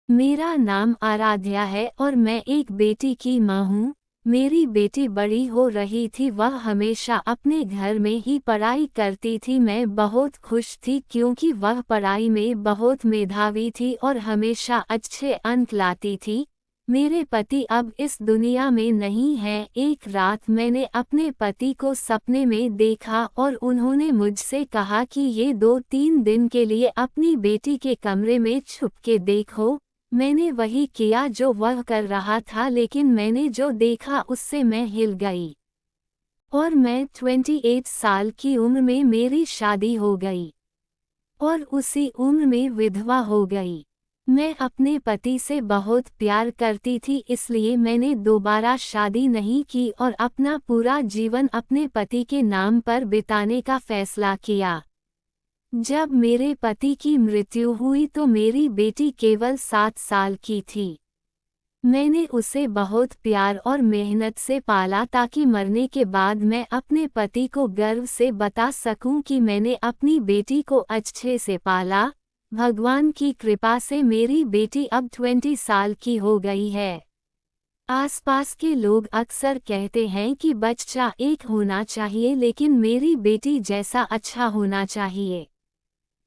मेरा नाम आराध्या है और मैं एक बेटी की माँ हूँ। मेरी बेटी बड़ी हो रही थी, वह हमेशा अपने घर में ही पढ़ाई करती थी। मैं बहुत खुश थी क्योंकि वह पढ़ाई में बहुत मेधावी थी और हमेशा अच्छे अंक लाती थी। मेरे पति अब इस दुनिया में नहीं हैं। एक रात मैंने अपने पति को सपने में देखा और उन्होंने मुझसे कहा कि ये 2-3 दिन के लिए अपनी बेटी के कमरे में छुप के देखो। मैंने वही किया जो वह कर रहा था, लेकिन मैंने जो देखा उससे मैं हिल गई और मैं 28 साल की उम्र में मेरी शादी हो गई और उसी उम्र में विधवा हो गई। मैं अपने पति से बहुत प्यार करती थी, इसलिए मैंने दोबारा शादी नहीं की और अपना पूरा जीवन अपने पति के नाम पर बिताने का फैसला किया। जब मेरे पति की मृत्यु हुई तो मेरी बेटी केवल 7 साल की थी। मैंने उसे बहुत प्यार और मेहनत से पाला ताकि मरने के बाद मैं अपने पति को गर्व से बता सकूं कि मैंने अपनी बेटी को अच्छे से पाला। भगवान की कृपा से मेरी बेटी अब 20 साल की हो गई है। आसपास के लोग अक्सर कहते हैं कि बच्चा एक होना चाहिए, लेकिन मेरी बेटी जैसा अच्छा होना चाहिए।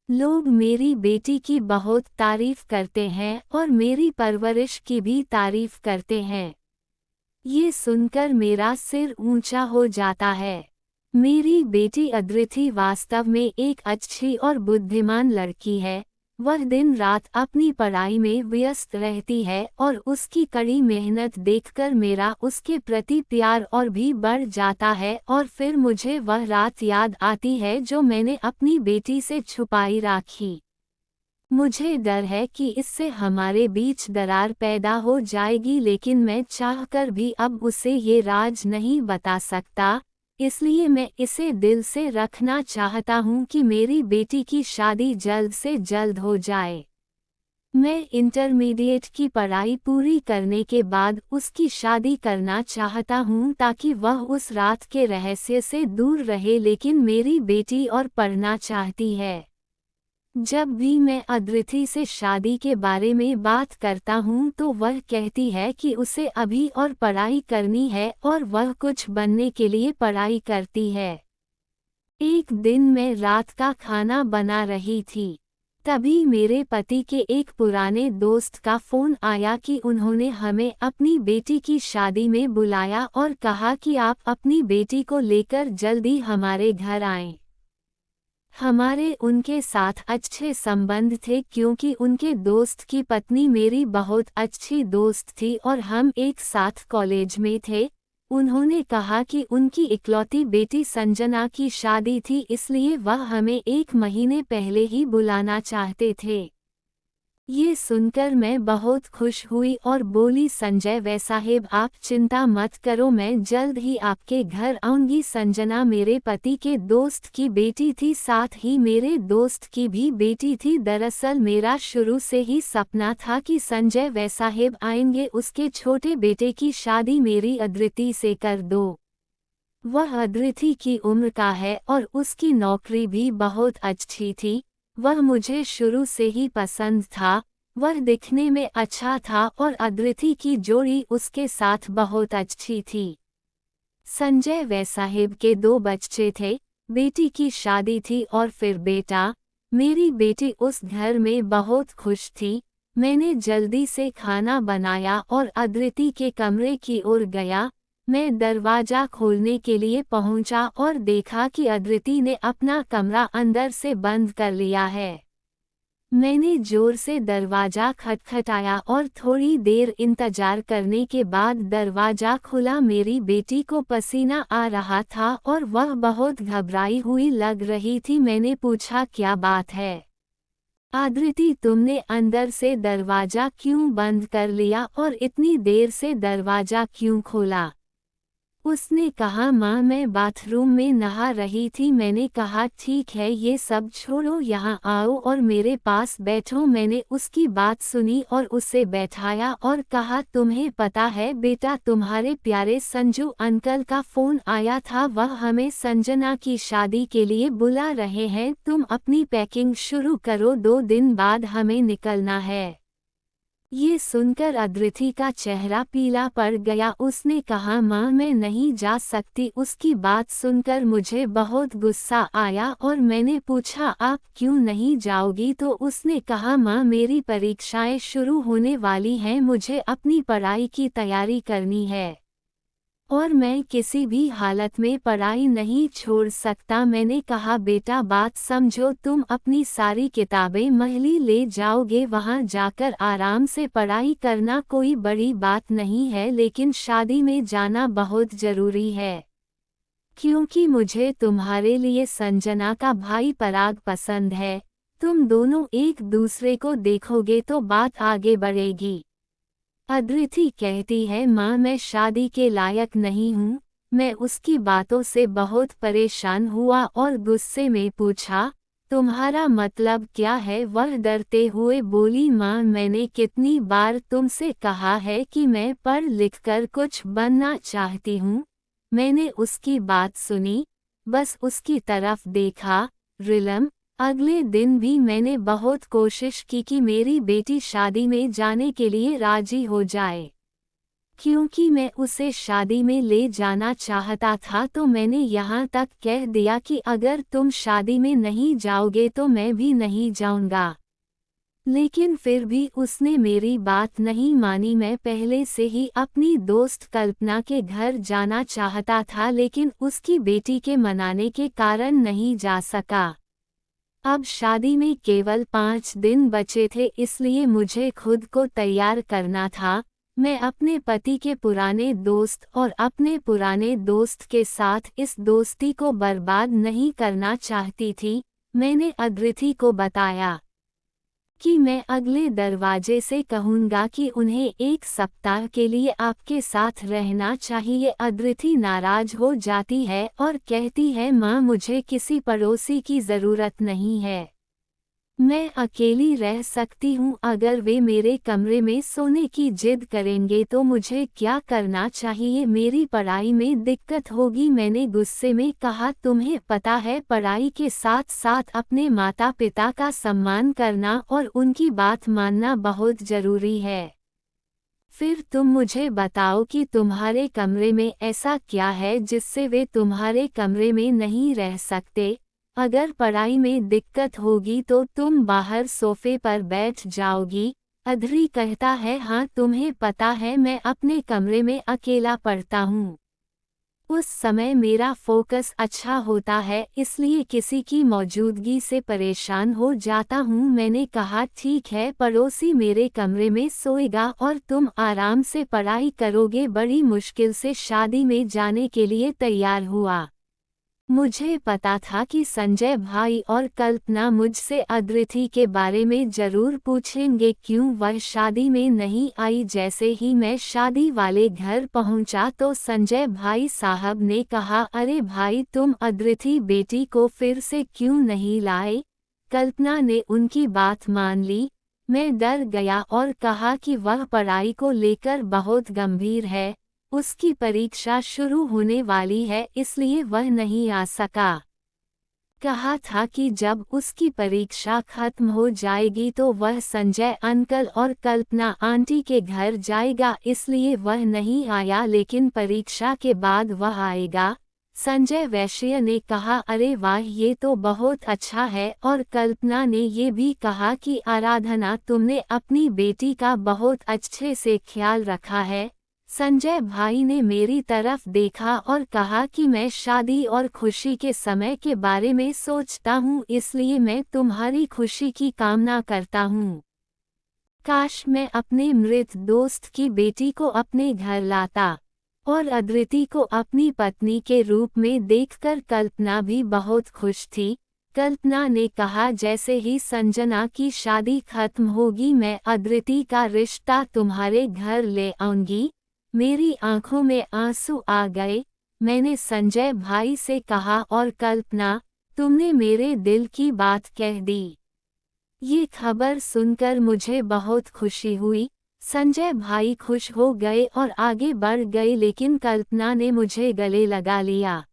लोग मेरी बेटी की बहुत तारीफ करते हैं और मेरी परवरिश की भी तारीफ करते हैं। ये सुनकर मेरा सिर ऊंचा हो जाता है। मेरी बेटी अद्रिति वास्तव में एक अच्छी और बुद्धिमान लड़की है। वह दिन रात अपनी पढ़ाई में व्यस्त रहती है और उसकी कड़ी मेहनत देखकर मेरा उसके प्रति प्यार और भी बढ़ जाता है और फिर मुझे वह रात याद आती है जो मैंने अपनी बेटी से छुपाई रखी। मुझे डर है कि इससे हमारे बीच दरार पैदा हो जाएगी, लेकिन मैं चाहकर भी अब उसे ये राज नहीं बता सकता। इसलिए मैं इसे दिल से रखना चाहता हूँ कि मेरी बेटी की शादी जल्द से जल्द हो जाए। मैं इंटरमीडिएट की पढ़ाई पूरी करने के बाद उसकी शादी करना चाहता हूँ ताकि वह उस रात के रहस्य से दूर रहे, लेकिन मेरी बेटी और पढ़ना चाहती है। जब भी मैं अद्रिति से शादी के बारे में बात करता हूँ तो वह कहती है कि उसे अभी और पढ़ाई करनी है और वह कुछ बनने के लिए पढ़ाई करती है। एक दिन मैं रात का खाना बना रही थी, तभी मेरे पति के एक पुराने दोस्त का फ़ोन आया कि उन्होंने हमें अपनी बेटी की शादी में बुलाया और कहा कि आप अपनी बेटी को लेकर जल्दी हमारे घर आएं। हमारे उनके साथ अच्छे संबंध थे क्योंकि उनके दोस्त की पत्नी मेरी बहुत अच्छी दोस्त थी और हम एक साथ कॉलेज में थे। उन्होंने कहा कि उनकी इकलौती बेटी संजना की शादी थी, इसलिए वह हमें 1 महीने पहले ही बुलाना चाहते थे। ये सुनकर मैं बहुत खुश हुई और बोली, संजय वे साहेब आप चिंता मत करो, मैं जल्द ही आपके घर आऊंगी। संजना मेरे पति के दोस्त की बेटी थी, साथ ही मेरे दोस्त की भी बेटी थी। दरअसल मेरा शुरू से ही सपना था कि संजय वे साहेब आएंगे, उसके छोटे बेटे की शादी मेरी अद्रिति से कर दो। वह अद्रिति की उम्र का है और उसकी नौकरी भी बहुत अच्छी थी। वह मुझे शुरू से ही पसंद था। वह दिखने में अच्छा था और अद्रिति की जोड़ी उसके साथ बहुत अच्छी थी। संजय वे साहेब के 2 बच्चे थे, बेटी की शादी थी और फिर बेटा। मेरी बेटी उस घर में बहुत खुश थी। मैंने जल्दी से खाना बनाया और अद्रिति के कमरे की ओर गया। मैं दरवाजा खोलने के लिए पहुंचा और देखा कि अद्रिति ने अपना कमरा अंदर से बंद कर लिया है। मैंने जोर से दरवाजा खटखटाया और थोड़ी देर इंतजार करने के बाद दरवाजा खुला। मेरी बेटी को पसीना आ रहा था और वह बहुत घबराई हुई लग रही थी। मैंने पूछा, क्या बात है अद्रिति, तुमने अंदर से दरवाजा क्यों बंद कर लिया और इतनी देर से दरवाजा क्यों खोला? उसने कहा, माँ मैं बाथरूम में नहा रही थी। मैंने कहा, ठीक है ये सब छोड़ो, यहाँ आओ और मेरे पास बैठो। मैंने उसकी बात सुनी और उसे बैठाया और कहा, तुम्हें पता है बेटा, तुम्हारे प्यारे संजू अंकल का फ़ोन आया था, वह हमें संजना की शादी के लिए बुला रहे हैं। तुम अपनी पैकिंग शुरू करो, 2 दिन बाद हमें निकलना है। ये सुनकर अदृति का चेहरा पीला पड़ गया। उसने कहा, माँ मैं नहीं जा सकती। उसकी बात सुनकर मुझे बहुत गुस्सा आया और मैंने पूछा, आप क्यों नहीं जाओगी? तो उसने कहा, माँ मेरी परीक्षाएं शुरू होने वाली हैं, मुझे अपनी पढ़ाई की तैयारी करनी है और मैं किसी भी हालत में पढ़ाई नहीं छोड़ सकता। मैंने कहा, बेटा बात समझो, तुम अपनी सारी किताबें महली ले जाओगे, वहां जाकर आराम से पढ़ाई करना, कोई बड़ी बात नहीं है, लेकिन शादी में जाना बहुत जरूरी है क्योंकि मुझे तुम्हारे लिए संजना का भाई पराग पसंद है। तुम दोनों एक दूसरे को देखोगे तो बात आगे बढ़ेगी। अदृति कहती है, माँ मैं शादी के लायक नहीं हूँ। मैं उसकी बातों से बहुत परेशान हुआ और गुस्से में पूछा, तुम्हारा मतलब क्या है? वह डरते हुए बोली, माँ मैंने कितनी बार तुमसे कहा है कि मैं पढ़ लिखकर कुछ बनना चाहती हूँ। मैंने उसकी बात सुनी, बस उसकी तरफ देखा। रिलम अगले दिन भी मैंने बहुत कोशिश की कि मेरी बेटी शादी में जाने के लिए राजी हो जाए। क्योंकि मैं उसे शादी में ले जाना चाहता था तो मैंने यहाँ तक कह दिया कि अगर तुम शादी में नहीं जाओगे तो मैं भी नहीं जाऊंगा। लेकिन फिर भी उसने मेरी बात नहीं मानी। मैं पहले से ही अपनी दोस्त कल्पना के घर जाना चाहता था, लेकिन उसकी बेटी के मनाने के कारण नहीं जा सका। अब शादी में केवल 5 दिन बचे थे, इसलिए मुझे खुद को तैयार करना था। मैं अपने पति के पुराने दोस्त और अपने पुराने दोस्त के साथ इस दोस्ती को बर्बाद नहीं करना चाहती थी। मैंने अदृति को बताया कि मैं अगले दरवाजे से कहूँगा कि उन्हें 1 सप्ताह के लिए आपके साथ रहना चाहिए। अदृति नाराज हो जाती है और कहती है, माँ मुझे किसी पड़ोसी की ज़रूरत नहीं है, मैं अकेली रह सकती हूँ। अगर वे मेरे कमरे में सोने की जिद करेंगे तो मुझे क्या करना चाहिए? मेरी पढ़ाई में दिक्कत होगी। मैंने गुस्से में कहा, तुम्हें पता है पढ़ाई के साथ साथ अपने माता पिता का सम्मान करना और उनकी बात मानना बहुत जरूरी है। फिर तुम मुझे बताओ कि तुम्हारे कमरे में ऐसा क्या है जिससे वे तुम्हारे कमरे में नहीं रह सकते? अगर पढ़ाई में दिक्कत होगी तो तुम बाहर सोफे पर बैठ जाओगी। अदृति कहता है, हाँ तुम्हें पता है मैं अपने कमरे में अकेला पढ़ता हूँ। उस समय मेरा फोकस अच्छा होता है, इसलिए किसी की मौजूदगी से परेशान हो जाता हूँ। मैंने कहा, ठीक है, पड़ोसी मेरे कमरे में सोएगा और तुम आराम से पढ़ाई करोगे। बड़ी मुश्किल से शादी में जाने के लिए तैयार हुआ। मुझे पता था कि संजय भाई और कल्पना मुझसे अदृति के बारे में जरूर पूछेंगे क्यों वह शादी में नहीं आई। जैसे ही मैं शादी वाले घर पहुंचा तो संजय भाई साहब ने कहा, अरे भाई तुम अदृति बेटी को फिर से क्यों नहीं लाए? कल्पना ने उनकी बात मान ली। मैं डर गया और कहा कि वह पढ़ाई को लेकर बहुत गंभीर है, उसकी परीक्षा शुरू होने वाली है, इसलिए वह नहीं आ सका। कहा था कि जब उसकी परीक्षा खत्म हो जाएगी तो वह संजय अंकल और कल्पना आंटी के घर जाएगा, इसलिए वह नहीं आया, लेकिन परीक्षा के बाद वह आएगा। संजय वैश्य ने कहा, अरे वाह ये तो बहुत अच्छा है। और कल्पना ने ये भी कहा कि आराधना तुमने अपनी बेटी का बहुत अच्छे से ख्याल रखा है। संजय भाई ने मेरी तरफ देखा और कहा कि मैं शादी और खुशी के समय के बारे में सोचता हूँ, इसलिए मैं तुम्हारी खुशी की कामना करता हूँ। काश मैं अपने मृत दोस्त की बेटी को अपने घर लाता। और अदृति को अपनी पत्नी के रूप में देखकर कल्पना भी बहुत खुश थी। कल्पना ने कहा, जैसे ही संजना की शादी खत्म होगी मैं अदृति का रिश्ता तुम्हारे घर ले आऊंगी। मेरी आंखों में आंसू आ गए। मैंने संजय भाई से कहा, और कल्पना तुमने मेरे दिल की बात कह दी। ये खबर सुनकर मुझे बहुत खुशी हुई। संजय भाई खुश हो गए और आगे बढ़ गए, लेकिन कल्पना ने मुझे गले लगा लिया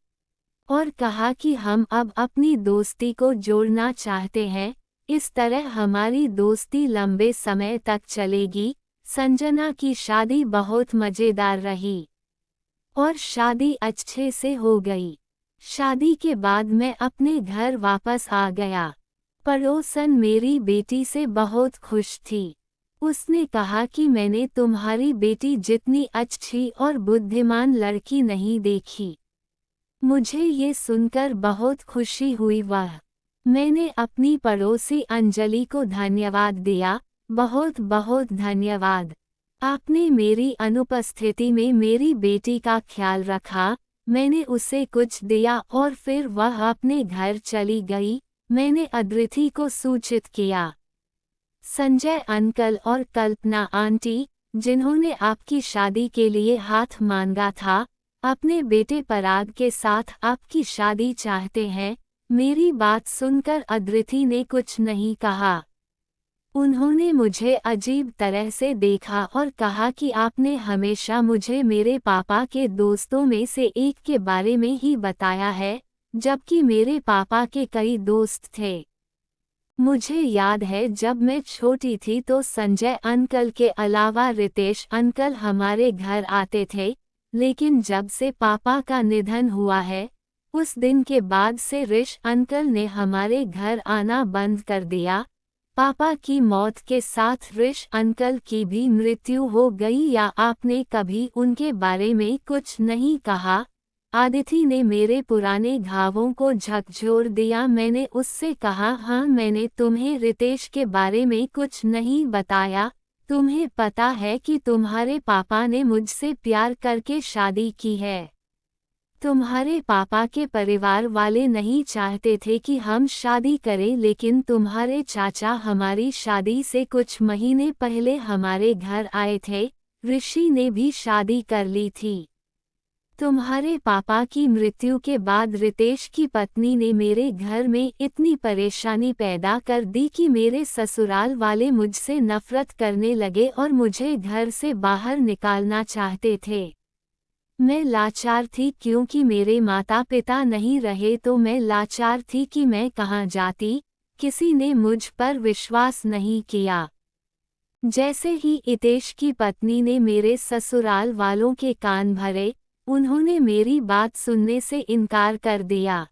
और कहा कि हम अब अपनी दोस्ती को जोड़ना चाहते हैं। इस तरह हमारी दोस्ती लंबे समय तक चलेगी। संजना की शादी बहुत मज़ेदार रही और शादी अच्छे से हो गई। शादी के बाद मैं अपने घर वापस आ गया। पड़ोसन मेरी बेटी से बहुत खुश थी। उसने कहा कि मैंने तुम्हारी बेटी जितनी अच्छी और बुद्धिमान लड़की नहीं देखी। मुझे ये सुनकर बहुत खुशी हुई। मैंने अपनी पड़ोसी अंजलि को धन्यवाद दिया। बहुत बहुत धन्यवाद। आपने मेरी अनुपस्थिति में मेरी बेटी का ख्याल रखा। मैंने उसे कुछ दिया और फिर वह अपने घर चली गई। मैंने अदिति को सूचित किया। संजय अंकल और कल्पना आंटी, जिन्होंने आपकी शादी के लिए हाथ मांगा था, अपने बेटे पराग के साथ आपकी शादी चाहते हैं। मेरी बात सुनकर अदिति ने कुछ नहीं कहा। उन्होंने मुझे अजीब तरह से देखा और कहा कि आपने हमेशा मुझे मेरे पापा के दोस्तों में से एक के बारे में ही बताया है, जबकि मेरे पापा के कई दोस्त थे। मुझे याद है जब मैं छोटी थी तो संजय अंकल के अलावा रितेश अंकल हमारे घर आते थे, लेकिन जब से पापा का निधन हुआ है, उस दिन के बाद से ऋष अंकल ने हमारे घर आना बंद कर दिया। पापा की मौत के साथ ऋष अंकल की भी मृत्यु हो गई या आपने कभी उनके बारे में कुछ नहीं कहा? अदिति ने मेरे पुराने घावों को झकझोर दिया। मैंने उससे कहा, हाँ, मैंने तुम्हें रितेश के बारे में कुछ नहीं बताया। तुम्हें पता है कि तुम्हारे पापा ने मुझसे प्यार करके शादी की है। तुम्हारे पापा के परिवार वाले नहीं चाहते थे कि हम शादी करें, लेकिन तुम्हारे चाचा हमारी शादी से कुछ महीने पहले हमारे घर आए थे। ऋषि ने भी शादी कर ली थी। तुम्हारे पापा की मृत्यु के बाद रितेश की पत्नी ने मेरे घर में इतनी परेशानी पैदा कर दी कि मेरे ससुराल वाले मुझसे नफरत करने लगे और मुझे घर से बाहर निकालना चाहते थे। मैं लाचार थी क्योंकि मेरे माता पिता नहीं रहे, तो मैं लाचार थी कि मैं कहाँ जाती। किसी ने मुझ पर विश्वास नहीं किया। जैसे ही हितेश की पत्नी ने मेरे ससुराल वालों के कान भरे, उन्होंने मेरी बात सुनने से इनकार कर दिया।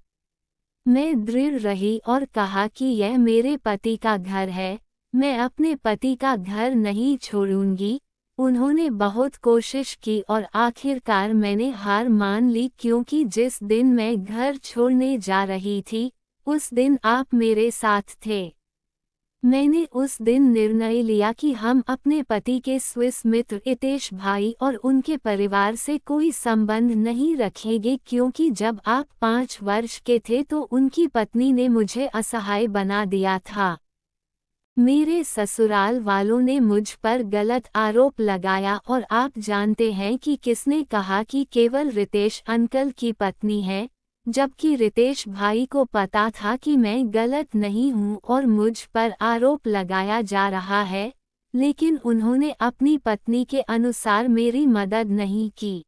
मैं दृढ़ रही और कहा कि यह मेरे पति का घर है, मैं अपने पति का घर नहीं छोड़ूंगी। उन्होंने बहुत कोशिश की और आखिरकार मैंने हार मान ली, क्योंकि जिस दिन मैं घर छोड़ने जा रही थी, उस दिन आप मेरे साथ थे। मैंने उस दिन निर्णय लिया कि हम अपने पति के स्विस मित्र हितेश भाई और उनके परिवार से कोई संबंध नहीं रखेंगे, क्योंकि जब आप 5 वर्ष के थे तो उनकी पत्नी ने मुझे असहाय बना दिया था। मेरे ससुराल वालों ने मुझ पर गलत आरोप लगाया और आप जानते हैं कि किसने कहा कि केवल रितेश अंकल की पत्नी है, जबकि रितेश भाई को पता था कि मैं गलत नहीं हूं और मुझ पर आरोप लगाया जा रहा है, लेकिन उन्होंने अपनी पत्नी के अनुसार मेरी मदद नहीं की।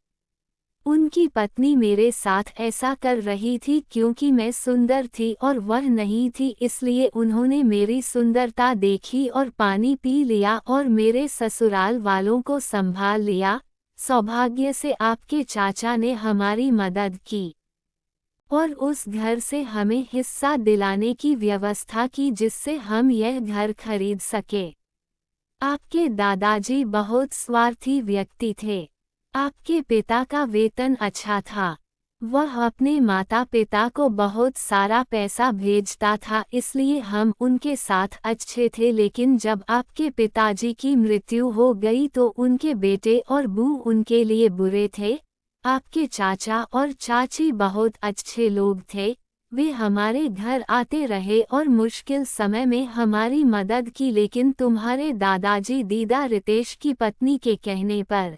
उनकी पत्नी मेरे साथ ऐसा कर रही थी क्योंकि मैं सुंदर थी और वह नहीं थी, इसलिए उन्होंने मेरी सुंदरता देखी और पानी पी लिया और मेरे ससुराल वालों को संभाल लिया। सौभाग्य से आपके चाचा ने हमारी मदद की और उस घर से हमें हिस्सा दिलाने की व्यवस्था की, जिससे हम यह घर खरीद सके। आपके दादाजी बहुत स्वार्थी व्यक्ति थे। आपके पिता का वेतन अच्छा था। वह अपने माता पिता को बहुत सारा पैसा भेजता था, इसलिए हम उनके साथ अच्छे थे। लेकिन जब आपके पिताजी की मृत्यु हो गई तो उनके बेटे और बहू उनके लिए बुरे थे। आपके चाचा और चाची बहुत अच्छे लोग थे। वे हमारे घर आते रहे और मुश्किल समय में हमारी मदद की, लेकिन तुम्हारे दादाजी दीदा रितेश की पत्नी के कहने पर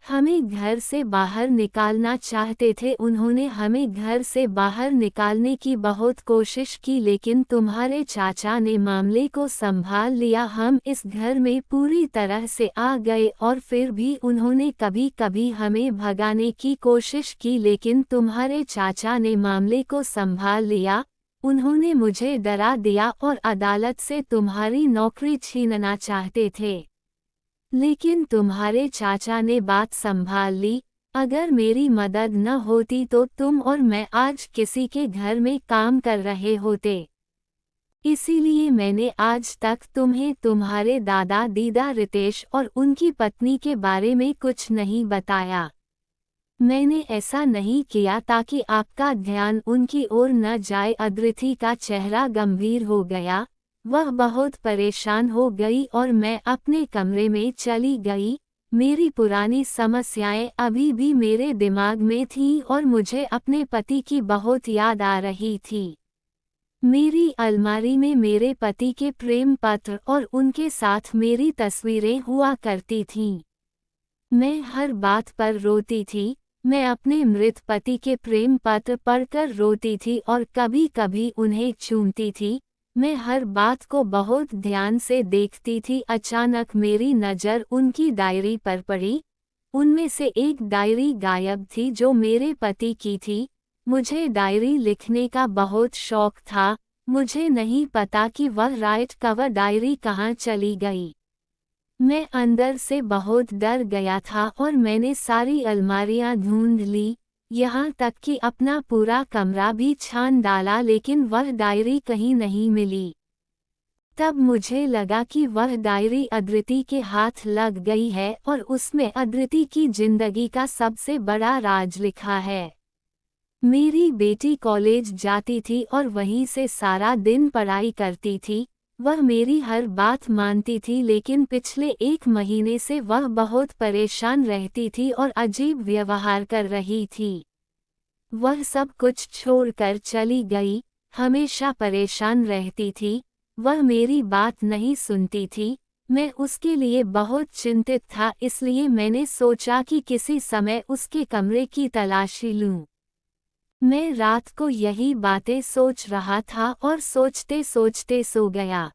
हमें घर से बाहर निकालना चाहते थे। उन्होंने हमें घर से बाहर निकालने की बहुत कोशिश की, लेकिन तुम्हारे चाचा ने मामले को संभाल लिया। हम इस घर में पूरी तरह से आ गए और फिर भी उन्होंने कभी कभी हमें भगाने की कोशिश की, लेकिन तुम्हारे चाचा ने मामले को संभाल लिया। उन्होंने मुझे डरा दिया और अदालत से तुम्हारी नौकरी छीनना चाहते थे। लेकिन तुम्हारे चाचा ने बात संभाल ली। अगर मेरी मदद न होती तो तुम और मैं आज किसी के घर में काम कर रहे होते। इसीलिए मैंने आज तक तुम्हें तुम्हारे दादा दीदा रितेश और उनकी पत्नी के बारे में कुछ नहीं बताया। मैंने ऐसा नहीं किया ताकि आपका ध्यान उनकी ओर न जाए। अदिति का चेहरा गंभीर हो गया। वह बहुत परेशान हो गई और मैं अपने कमरे में चली गई। मेरी पुरानी समस्याएं अभी भी मेरे दिमाग में थीं और मुझे अपने पति की बहुत याद आ रही थी। मेरी अलमारी में मेरे पति के प्रेम पत्र और उनके साथ मेरी तस्वीरें हुआ करती थीं। मैं हर बात पर रोती थी। मैं अपने मृत पति के प्रेम पत्र पढ़कर रोती थी और कभी-कभी उन्हें चूमती थी। मैं हर बात को बहुत ध्यान से देखती थी। अचानक मेरी नज़र उनकी डायरी पर पड़ी। उनमें से एक डायरी गायब थी जो मेरे पति की थी। मुझे डायरी लिखने का बहुत शौक था। मुझे नहीं पता कि वह राइट कवर डायरी कहाँ चली गई। मैं अंदर से बहुत डर गया था और मैंने सारी अलमारियां ढूंढ ली, यहाँ तक कि अपना पूरा कमरा भी छान डाला, लेकिन वह डायरी कहीं नहीं मिली। तब मुझे लगा कि वह डायरी अदिति के हाथ लग गई है और उसमें अदिति की जिंदगी का सबसे बड़ा राज लिखा है। मेरी बेटी कॉलेज जाती थी और वहीं से सारा दिन पढ़ाई करती थी। वह मेरी हर बात मानती थी, लेकिन पिछले 1 महीने से वह बहुत परेशान रहती थी और अजीब व्यवहार कर रही थी। वह सब कुछ छोड़कर चली गई, हमेशा परेशान रहती थी। वह मेरी बात नहीं सुनती थी। मैं उसके लिए बहुत चिंतित था, इसलिए मैंने सोचा कि किसी समय उसके कमरे की तलाशी लूं। मैं रात को यही बातें सोच रहा था और सोचते सोचते सो गया।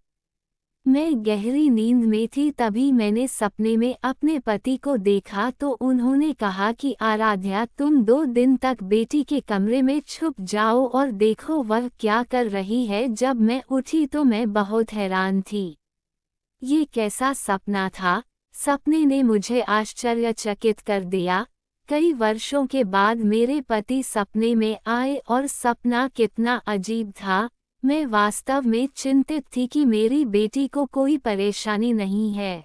मैं गहरी नींद में थी, तभी मैंने सपने में अपने पति को देखा तो उन्होंने कहा कि आराध्या, तुम 2 दिन तक बेटी के कमरे में छुप जाओ और देखो वह क्या कर रही है। जब मैं उठी तो मैं बहुत हैरान थी। ये कैसा सपना था? सपने ने मुझे आश्चर्यचकित कर दिया। कई वर्षों के बाद मेरे पति सपने में आए और सपना कितना अजीब था। मैं वास्तव में चिंतित थी कि मेरी बेटी को कोई परेशानी नहीं है।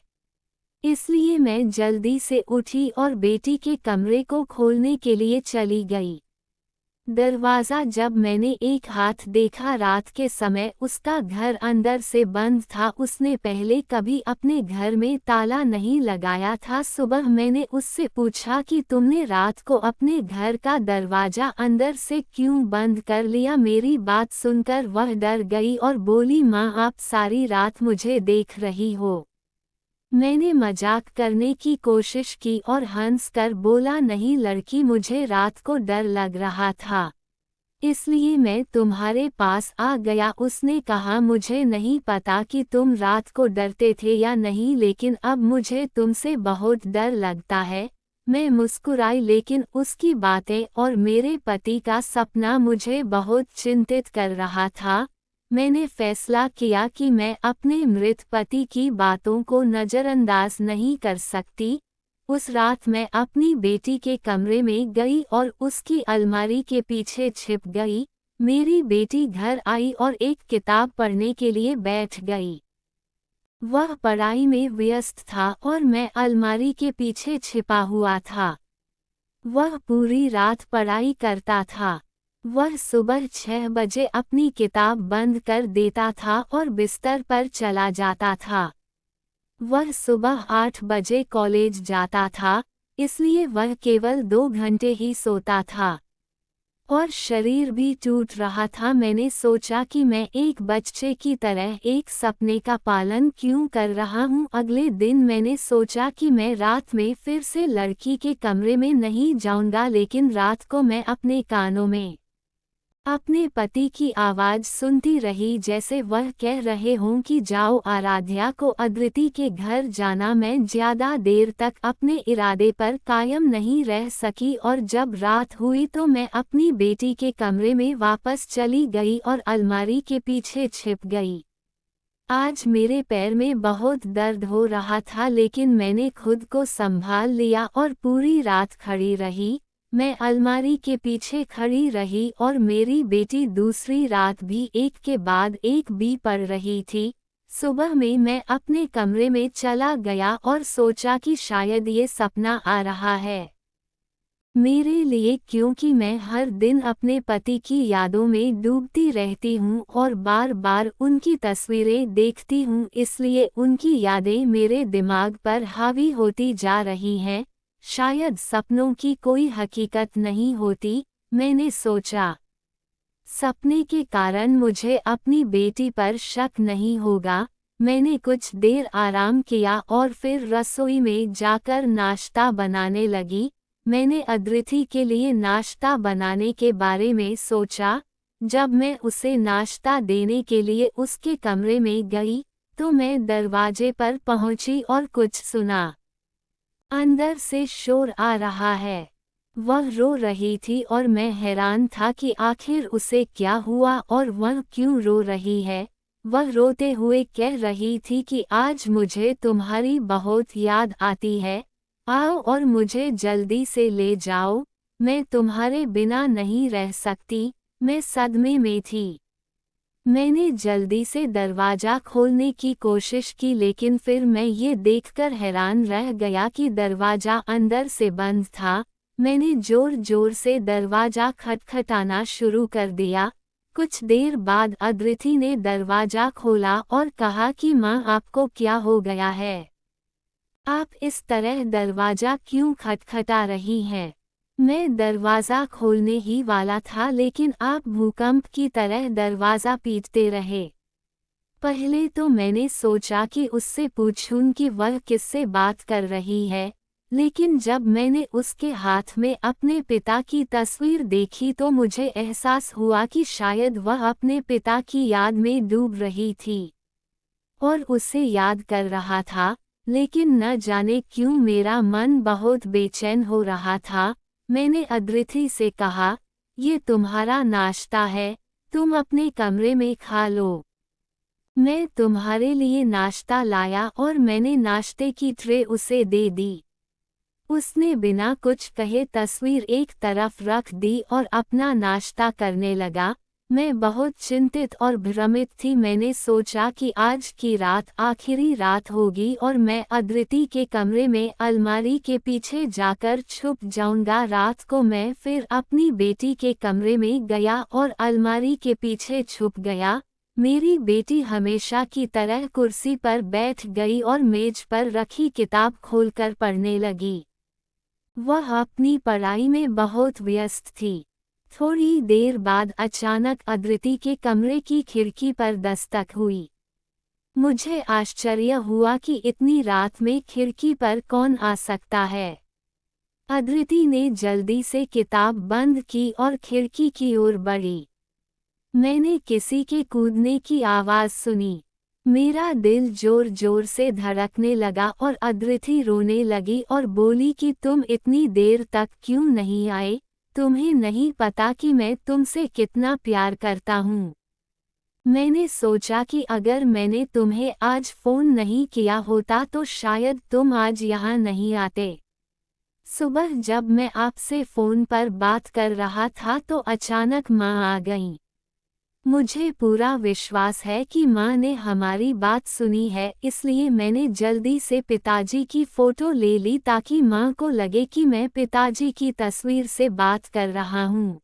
इसलिए मैं जल्दी से उठी और बेटी के कमरे को खोलने के लिए चली गई। दरवाज़ा जब मैंने एक हाथ देखा, रात के समय उसका घर अंदर से बंद था। उसने पहले कभी अपने घर में ताला नहीं लगाया था। सुबह मैंने उससे पूछा कि तुमने रात को अपने घर का दरवाज़ा अंदर से क्यों बंद कर लिया। मेरी बात सुनकर वह डर गई और बोली, माँ, आप सारी रात मुझे देख रही हो। मैंने मजाक करने की कोशिश की और हंसकर बोला, नहीं लड़की, मुझे रात को डर लग रहा था, इसलिए मैं तुम्हारे पास आ गया। उसने कहा, मुझे नहीं पता कि तुम रात को डरते थे या नहीं, लेकिन अब मुझे तुमसे बहुत डर लगता है। मैं मुस्कुराई, लेकिन उसकी बातें और मेरे पति का सपना मुझे बहुत चिंतित कर रहा था। मैंने फैसला किया कि मैं अपने मृत पति की बातों को नज़रअंदाज नहीं कर सकती। उस रात मैं अपनी बेटी के कमरे में गई और उसकी अलमारी के पीछे छिप गई। मेरी बेटी घर आई और एक किताब पढ़ने के लिए बैठ गई। वह पढ़ाई में व्यस्त था और मैं अलमारी के पीछे छिपा हुआ था। वह पूरी रात पढ़ाई करता था। वह सुबह 6 बजे अपनी किताब बंद कर देता था और बिस्तर पर चला जाता था। वह सुबह 8 बजे कॉलेज जाता था, इसलिए वह केवल 2 घंटे ही सोता था और शरीर भी टूट रहा था। मैंने सोचा कि मैं एक बच्चे की तरह एक सपने का पालन क्यों कर रहा हूँ। अगले दिन मैंने सोचा कि मैं रात में फिर से लड़की के कमरे में नहीं जाऊंगा, लेकिन रात को मैं अपने कानों में अपने पति की आवाज़ सुनती रही, जैसे वह कह रहे हों कि जाओ आराध्या को अदिति के घर जाना। मैं ज़्यादा देर तक अपने इरादे पर कायम नहीं रह सकी और जब रात हुई तो मैं अपनी बेटी के कमरे में वापस चली गई और अलमारी के पीछे छिप गई। आज मेरे पैर में बहुत दर्द हो रहा था, लेकिन मैंने खुद को संभाल लिया और पूरी रात खड़ी रही। मैं अलमारी के पीछे खड़ी रही और मेरी बेटी दूसरी रात भी एक के बाद एक भी पढ़ रही थी। सुबह में मैं अपने कमरे में चला गया और सोचा कि शायद ये सपना आ रहा है मेरे लिए, क्योंकि मैं हर दिन अपने पति की यादों में डूबती रहती हूँ और बार बार उनकी तस्वीरें देखती हूँ, इसलिए उनकी यादें मेरे दिमाग पर हावी होती जा रही हैं। शायद सपनों की कोई हकीकत नहीं होती, मैंने सोचा। सपने के कारण मुझे अपनी बेटी पर शक नहीं होगा। मैंने कुछ देर आराम किया और फिर रसोई में जाकर नाश्ता बनाने लगी। मैंने अद्रिति के लिए नाश्ता बनाने के बारे में सोचा। जब मैं उसे नाश्ता देने के लिए उसके कमरे में गई, तो मैं दरवाजे पर पहुंची और कुछ सुना। अंदर से शोर आ रहा है। वह रो रही थी और मैं हैरान था कि आखिर उसे क्या हुआ और वह क्यों रो रही है। वह रोते हुए कह रही थी कि आज मुझे तुम्हारी बहुत याद आती है, आओ और मुझे जल्दी से ले जाओ, मैं तुम्हारे बिना नहीं रह सकती। मैं सदमे में थी। मैंने जल्दी से दरवाज़ा खोलने की कोशिश की, लेकिन फिर मैं ये देखकर हैरान रह गया कि दरवाज़ा अंदर से बंद था। मैंने ज़ोर ज़ोर से दरवाज़ा खटखटाना शुरू कर दिया। कुछ देर बाद अद्रिति ने दरवाज़ा खोला और कहा कि माँ, आपको क्या हो गया है? आप इस तरह दरवाज़ा क्यों खटखटा रही हैं? मैं दरवाज़ा खोलने ही वाला था, लेकिन आप भूकंप की तरह दरवाज़ा पीटते रहे। पहले तो मैंने सोचा कि उससे पूछूं कि वह किससे बात कर रही है, लेकिन जब मैंने उसके हाथ में अपने पिता की तस्वीर देखी तो मुझे एहसास हुआ कि शायद वह अपने पिता की याद में डूब रही थी और उसे याद कर रहा था। लेकिन न जाने क्यों मेरा मन बहुत बेचैन हो रहा था। मैंने अद्रिति से कहा, ये तुम्हारा नाश्ता है, तुम अपने कमरे में खा लो। मैं तुम्हारे लिए नाश्ता लाया और मैंने नाश्ते की ट्रे उसे दे दी। उसने बिना कुछ कहे तस्वीर एक तरफ रख दी और अपना नाश्ता करने लगा। मैं बहुत चिंतित और भ्रमित थी। मैंने सोचा कि आज की रात आखिरी रात होगी और मैं अद्रिति के कमरे में अलमारी के पीछे जाकर छुप जाऊंगा। रात को मैं फिर अपनी बेटी के कमरे में गया और अलमारी के पीछे छुप गया। मेरी बेटी हमेशा की तरह कुर्सी पर बैठ गई और मेज पर रखी किताब खोलकर पढ़ने लगी। वह अपनी पढ़ाई में बहुत व्यस्त थी। थोड़ी देर बाद अचानक अद्रिति के कमरे की खिड़की पर दस्तक हुई। मुझे आश्चर्य हुआ कि इतनी रात में खिड़की पर कौन आ सकता है। अद्रिति ने जल्दी से किताब बंद की और खिड़की की ओर बढ़ी। मैंने किसी के कूदने की आवाज़ सुनी। मेरा दिल जोर जोर से धड़कने लगा और अद्रिति रोने लगी और बोली कि तुम इतनी देर तक क्यों नहीं आए? तुम्हें नहीं पता कि मैं तुमसे कितना प्यार करता हूँ। मैंने सोचा कि अगर मैंने तुम्हें आज फ़ोन नहीं किया होता तो शायद तुम आज यहाँ नहीं आते। सुबह जब मैं आपसे फ़ोन पर बात कर रहा था तो अचानक माँ आ गईं। मुझे पूरा विश्वास है कि माँ ने हमारी बात सुनी है, इसलिए मैंने जल्दी से पिताजी की फ़ोटो ले ली ताकि माँ को लगे कि मैं पिताजी की तस्वीर से बात कर रहा हूँ।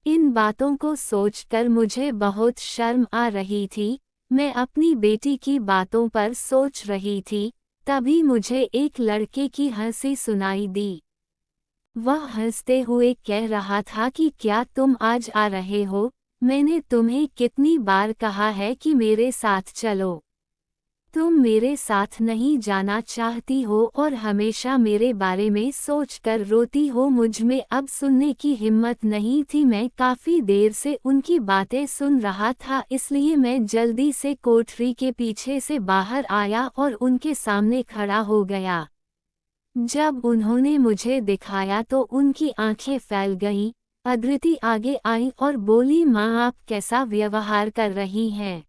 इन बातों को सोचकर मुझे बहुत शर्म आ रही थी। मैं अपनी बेटी की बातों पर सोच रही थी, तभी मुझे एक लड़के की हंसी सुनाई दी। वह हंसते हुए कह रहा था कि क्या तुम आज आ रहे हो? मैंने तुम्हें कितनी बार कहा है कि मेरे साथ चलो। तुम मेरे साथ नहीं जाना चाहती हो और हमेशा मेरे बारे में सोचकर रोती हो। मुझ में अब सुनने की हिम्मत नहीं थी। मैं काफ़ी देर से उनकी बातें सुन रहा था, इसलिए मैं जल्दी से कोठरी के पीछे से बाहर आया और उनके सामने खड़ा हो गया। जब उन्होंने मुझे दिखाया तो उनकी आंखें फैल गईं। अद्रिति आगे आई और बोली, माँ, आप कैसा व्यवहार कर रही हैं?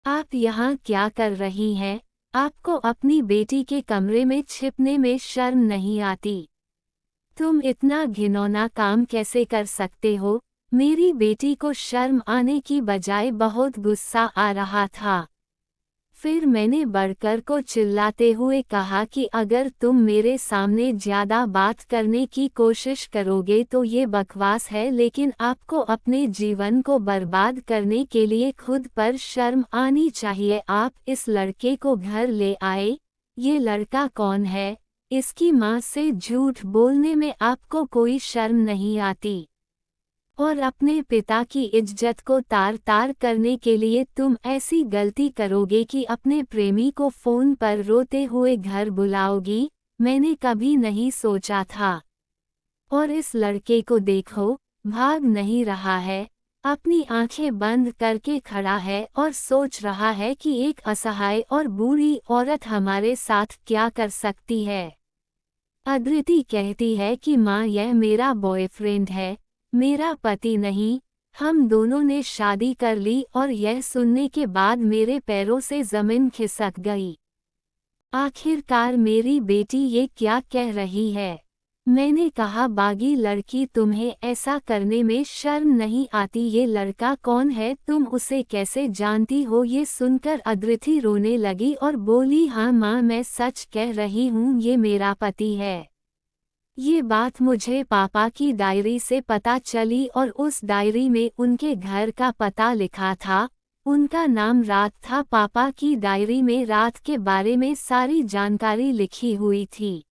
आप यहाँ क्या कर रही हैं? आपको अपनी बेटी के कमरे में छिपने में शर्म नहीं आती? तुम इतना घिनौना काम कैसे कर सकते हो? मेरी बेटी को शर्म आने की बजाय बहुत गुस्सा आ रहा था। फिर मैंने बढ़कर को चिल्लाते हुए कहा कि अगर तुम मेरे सामने ज्यादा बात करने की कोशिश करोगे तो ये बकवास है, लेकिन आपको अपने जीवन को बर्बाद करने के लिए खुद पर शर्म आनी चाहिए। आप इस लड़के को घर ले आए। ये लड़का कौन है? इसकी माँ से झूठ बोलने में आपको कोई शर्म नहीं आती? और अपने पिता की इज्जत को तार तार करने के लिए तुम ऐसी गलती करोगे कि अपने प्रेमी को फोन पर रोते हुए घर बुलाओगी? मैंने कभी नहीं सोचा था। और इस लड़के को देखो, भाग नहीं रहा है, अपनी आंखें बंद करके खड़ा है और सोच रहा है कि एक असहाय और बूढ़ी औरत हमारे साथ क्या कर सकती है। अदिति कहती है कि माँ, यह मेरा बॉयफ्रेंड है, मेरा पति नहीं। हम दोनों ने शादी कर ली। और यह सुनने के बाद मेरे पैरों से जमीन खिसक गई। आखिरकार मेरी बेटी ये क्या कह रही है? मैंने कहा, बागी लड़की, तुम्हें ऐसा करने में शर्म नहीं आती? ये लड़का कौन है? तुम उसे कैसे जानती हो? ये सुनकर अदिति रोने लगी और बोली, हाँ माँ, मैं सच कह रही हूँ, ये मेरा पति है। ये बात मुझे पापा की डायरी से पता चली और उस डायरी में उनके घर का पता लिखा था। उनका नाम रात था। पापा की डायरी में रात के बारे में सारी जानकारी लिखी हुई थी।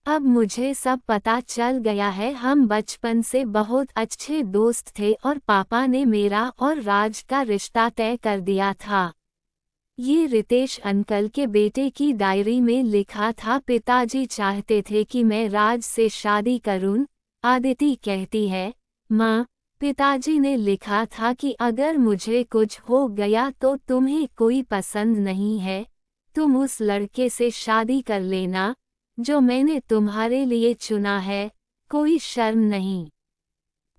अब मुझे सब पता चल गया है। हम बचपन से बहुत अच्छे दोस्त थे और पापा ने मेरा और राज का रिश्ता तय कर दिया था। ये रितेश अंकल के बेटे की डायरी में लिखा था। पिताजी चाहते थे कि मैं राज से शादी करूं। अदिति कहती है, माँ, पिताजी ने लिखा था कि अगर मुझे कुछ हो गया तो तुम्हें कोई पसंद नहीं है, तुम उस लड़के से शादी कर लेना जो मैंने तुम्हारे लिए चुना है। कोई शर्म नहीं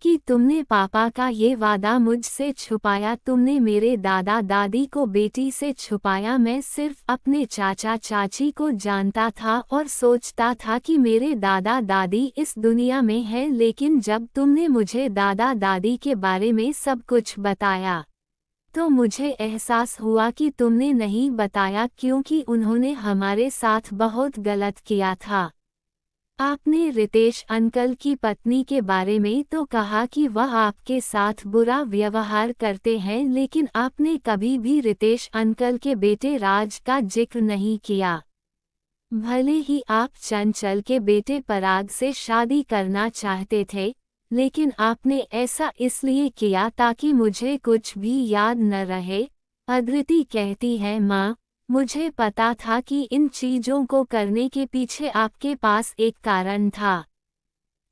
कि तुमने पापा का ये वादा मुझसे छुपाया? तुमने मेरे दादा दादी को बेटी से छुपाया। मैं सिर्फ अपने चाचा चाची को जानता था और सोचता था कि मेरे दादा दादी इस दुनिया में हैं, लेकिन जब तुमने मुझे दादा दादी के बारे में सब कुछ बताया तो मुझे एहसास हुआ कि तुमने नहीं बताया, क्योंकि उन्होंने हमारे साथ बहुत गलत किया था। आपने रितेश अंकल की पत्नी के बारे में तो कहा कि वह आपके साथ बुरा व्यवहार करते हैं, लेकिन आपने कभी भी रितेश अंकल के बेटे राज का जिक्र नहीं किया। भले ही आप चंचल के बेटे पराग से शादी करना चाहते थे, लेकिन आपने ऐसा इसलिए किया ताकि मुझे कुछ भी याद न रहे। अदिति कहती है, माँ, मुझे पता था कि इन चीजों को करने के पीछे आपके पास एक कारण था।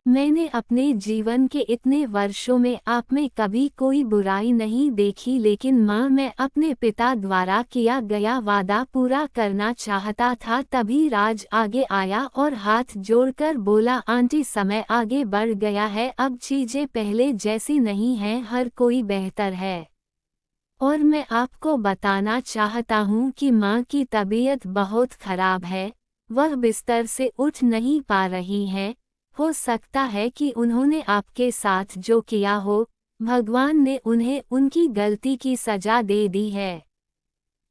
मैंने अपने जीवन के इतने वर्षों में आप में कभी कोई बुराई नहीं देखी, लेकिन माँ, मैं अपने पिता द्वारा किया गया वादा पूरा करना चाहता था। तभी राज आगे आया और हाथ जोड़कर बोला, आंटी, समय आगे बढ़ गया है, अब चीजें पहले जैसी नहीं हैं, हर कोई बेहतर है। और मैं आपको बताना चाहता हूँ कि माँ की तबीयत बहुत खराब है, वह बिस्तर से उठ नहीं पा रही हैं। हो सकता है कि उन्होंने आपके साथ जो किया हो, भगवान ने उन्हें उनकी गलती की सजा दे दी है।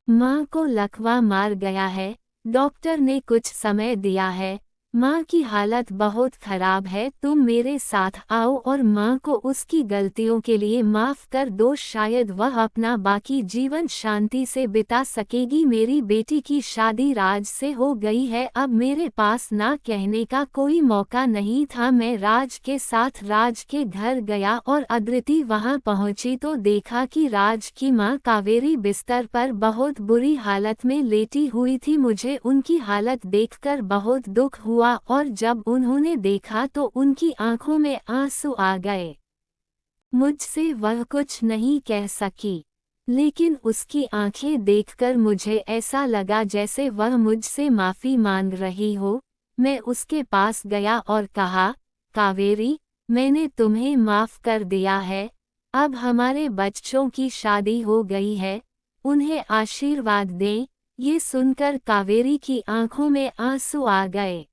माँ को लकवा मार गया है, डॉक्टर ने कुछ समय दिया है। माँ की हालत बहुत खराब है, तुम मेरे साथ आओ और माँ को उसकी गलतियों के लिए माफ़ कर दो, शायद वह अपना बाकी जीवन शांति से बिता सकेगी। मेरी बेटी की शादी राज से हो गई है, अब मेरे पास ना कहने का कोई मौका नहीं था। मैं राज के साथ राज के घर गया और अदिति वहाँ पहुँची तो देखा कि राज की माँ कावेरी बिस्तर पर बहुत बुरी हालत में लेटी हुई थी। मुझे उनकी हालत देखकर बहुत दुख हुआ और जब उन्होंने देखा तो उनकी आंखों में आंसू आ गए। मुझसे वह कुछ नहीं कह सकी, लेकिन उसकी आंखें देखकर मुझे ऐसा लगा जैसे वह मुझसे माफ़ी मांग रही हो। मैं उसके पास गया और कहा, कावेरी, मैंने तुम्हें माफ़ कर दिया है, अब हमारे बच्चों की शादी हो गई है। उन्हें आशीर्वाद दें। ये सुनकर कावेरी की आंखों में आंसू आ गए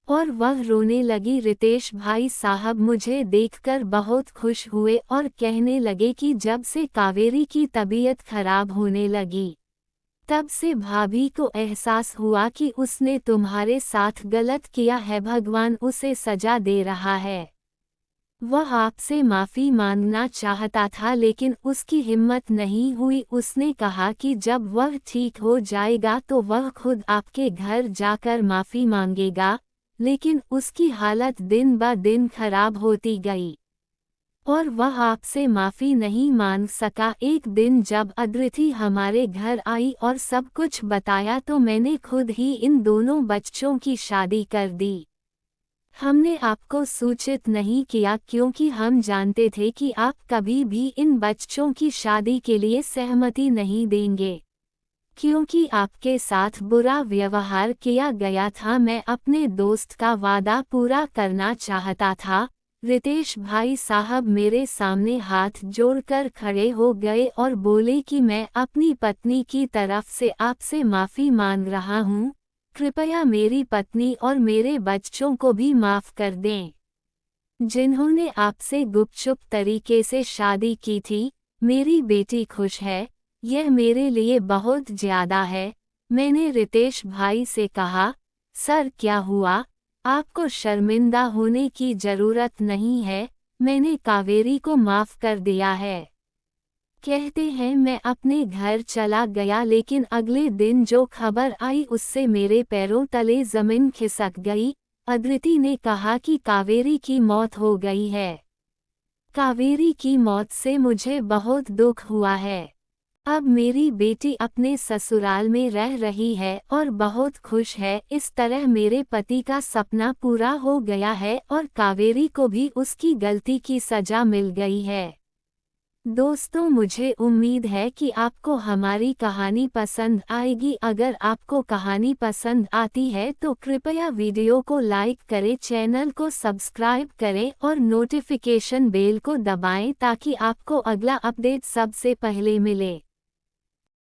और वह रोने लगी। रितेश भाई साहब मुझे देखकर बहुत खुश हुए और कहने लगे कि जब से कावेरी की तबीयत खराब होने लगी तब से भाभी को एहसास हुआ कि उसने तुम्हारे साथ गलत किया है, भगवान उसे सजा दे रहा है। वह आपसे माफ़ी मांगना चाहता था लेकिन उसकी हिम्मत नहीं हुई। उसने कहा कि जब वह ठीक हो जाएगा तो वह खुद आपके घर जाकर माफ़ी मांगेगा, लेकिन उसकी हालत दिन ब दिन खराब होती गई और वह आपसे माफ़ी नहीं मांग सका। एक दिन जब अदिति हमारे घर आई और सब कुछ बताया तो मैंने खुद ही इन दोनों बच्चों की शादी कर दी। हमने आपको सूचित नहीं किया क्योंकि हम जानते थे कि आप कभी भी इन बच्चों की शादी के लिए सहमति नहीं देंगे, क्योंकि आपके साथ बुरा व्यवहार किया गया था। मैं अपने दोस्त का वादा पूरा करना चाहता था। रितेश भाई साहब मेरे सामने हाथ जोड़कर खड़े हो गए और बोले कि मैं अपनी पत्नी की तरफ से आपसे माफ़ी मांग रहा हूँ, कृपया मेरी पत्नी और मेरे बच्चों को भी माफ़ कर दें, जिन्होंने आपसे गुपचुप तरीके से शादी की थी। मेरी बेटी खुश है, यह मेरे लिए बहुत ज़्यादा है। मैंने रितेश भाई से कहा, सर क्या हुआ? आपको शर्मिंदा होने की ज़रूरत नहीं है, मैंने कावेरी को माफ़ कर दिया है। कहते हैं मैं अपने घर चला गया लेकिन अगले दिन जो खबर आई उससे मेरे पैरों तले ज़मीन खिसक गई। अदिति ने कहा कि कावेरी की मौत हो गई है। कावेरी की मौत से मुझे बहुत दुख हुआ है। अब मेरी बेटी अपने ससुराल में रह रही है और बहुत खुश है। इस तरह मेरे पति का सपना पूरा हो गया है और कावेरी को भी उसकी गलती की सजा मिल गई है। दोस्तों, मुझे उम्मीद है कि आपको हमारी कहानी पसंद आएगी। अगर आपको कहानी पसंद आती है तो कृपया वीडियो को लाइक करें, चैनल को सब्सक्राइब करें और नोटिफिकेशन बेल को दबाएं ताकि आपको अगला अपडेट सबसे पहले मिले।